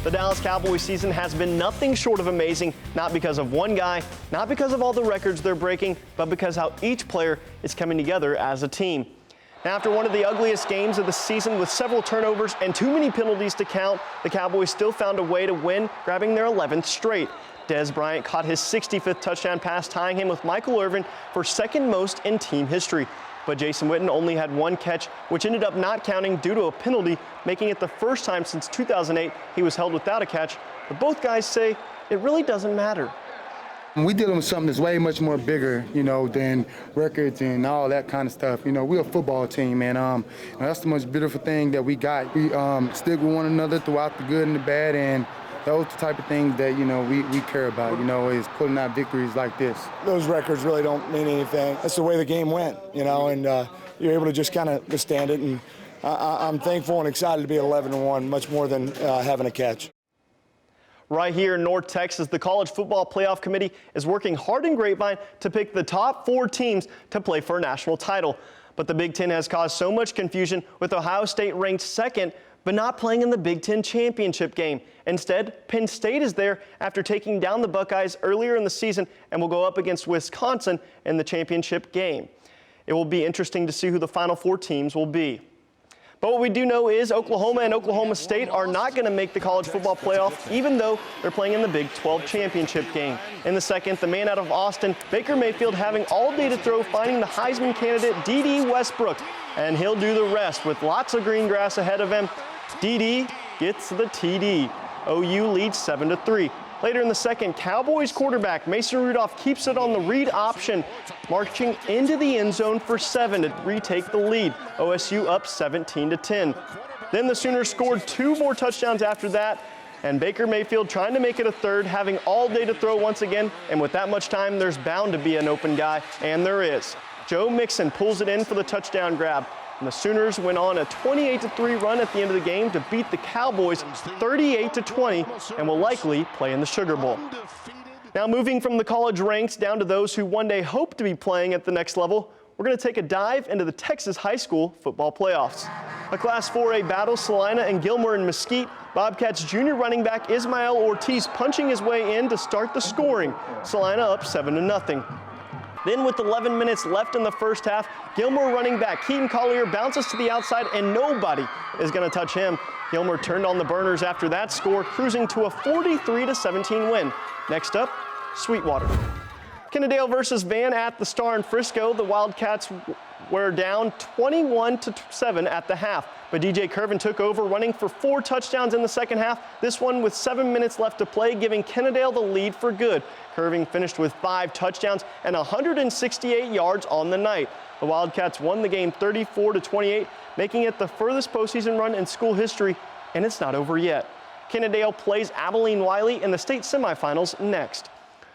The Dallas Cowboys season has been nothing short of amazing, not because of one guy, not because of all the records they're breaking, but because how each player is coming together as a team. Now, after one of the ugliest games of the season with several turnovers and too many penalties to count, the Cowboys still found a way to win, grabbing their 11th straight. Dez Bryant caught his 65th touchdown pass, tying him with Michael Irvin for second most in team history. But Jason Witten only had one catch, which ended up not counting due to a penalty, making it the first time since 2008 he was held without a catch. But both guys say it really doesn't matter. We dealing with something that's way much more bigger, than records and all that kind of stuff. We're a football team, and that's the most beautiful thing that we got. We stick with one another throughout the good and the bad, and those are the type of things that, we care about, is pulling out victories like this. Those records really don't mean anything. That's the way the game went, and you're able to just kind of withstand it. And I'm thankful and excited to be 11-1, much more than having a catch. Right here in North Texas, the College Football Playoff Committee is working hard in Grapevine to pick the top 4 teams to play for a national title. But the Big Ten has caused so much confusion, with Ohio State ranked second, but not playing in the Big Ten championship game. Instead, Penn State is there after taking down the Buckeyes earlier in the season and will go up against Wisconsin in the championship game. It will be interesting to see who the final 4 teams will be. But what we do know is Oklahoma and Oklahoma State are not going to make the college football playoff, even though they're playing in the Big 12 championship game. In the second, the man out of Austin, Baker Mayfield, having all day to throw, finding the Heisman candidate D.D. Westbrook, and he'll do the rest with lots of green grass ahead of him. D.D. gets the TD. OU leads 7-3. Later in the second, Cowboys quarterback Mason Rudolph keeps it on the read option, marching into the end zone for 7 to retake the lead. OSU up 17-10. Then the Sooners scored 2 more touchdowns after that, and Baker Mayfield trying to make it a third, having all day to throw once again. And with that much time, there's bound to be an open guy, and there is. Joe Mixon pulls it in for the touchdown grab. And the Sooners went on a 28-3 run at the end of the game to beat the Cowboys 38-20 and will likely play in the Sugar Bowl. Now, moving from the college ranks down to those who one day hope to be playing at the next level, we're going to take a dive into the Texas high school football playoffs. A Class 4A battle, Salina and Gilmer in Mesquite. Bobcats junior running back Ismael Ortiz punching his way in to start the scoring. Salina up 7-0. Then with 11 minutes left in the first half, Gilmer running back Keaton Collier bounces to the outside and nobody is going to touch him. Gilmer turned on the burners after that score, cruising to a 43-17 win. Next up, Sweetwater. Kennedale versus Van at the Star in Frisco. The Wildcats were down 21-7 at the half, but DJ Curvin took over, running for 4 touchdowns in the second half, this one with 7 minutes left to play, giving Kennedale the lead for good. Curvin finished with 5 touchdowns and 168 yards on the night. The Wildcats won the game 34-28, making it the furthest postseason run in school history, and it's not over yet. Kennedale plays Abilene Wiley in the state semifinals next.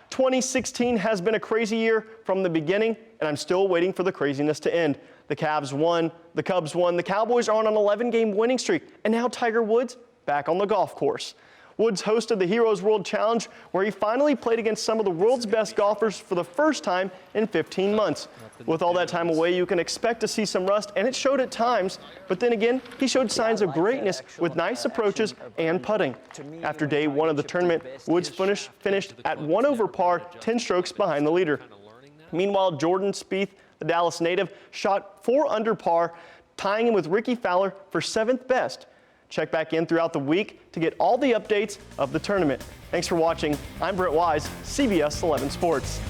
2016 has been a crazy year from the beginning, and I'm still waiting for the craziness to end. The Cavs won, the Cubs won, the Cowboys are on an 11-game winning streak, and now Tiger Woods back on the golf course. Woods hosted the Heroes World Challenge, where he finally played against some of the world's best golfers for the first time in 15 months. With all that time away, you can expect to see some rust, and it showed at times. But then again, he showed signs of greatness with nice approaches and putting. After day 1 of the tournament, Woods finished at 1 over par, 10 strokes behind the leader. Meanwhile, Jordan Spieth, the Dallas native, shot 4 under par, tying him with Ricky Fowler for 7th best. Check back in throughout the week to get all the updates of the tournament. Thanks for watching. I'm Brett Wise, CBS 11 Sports.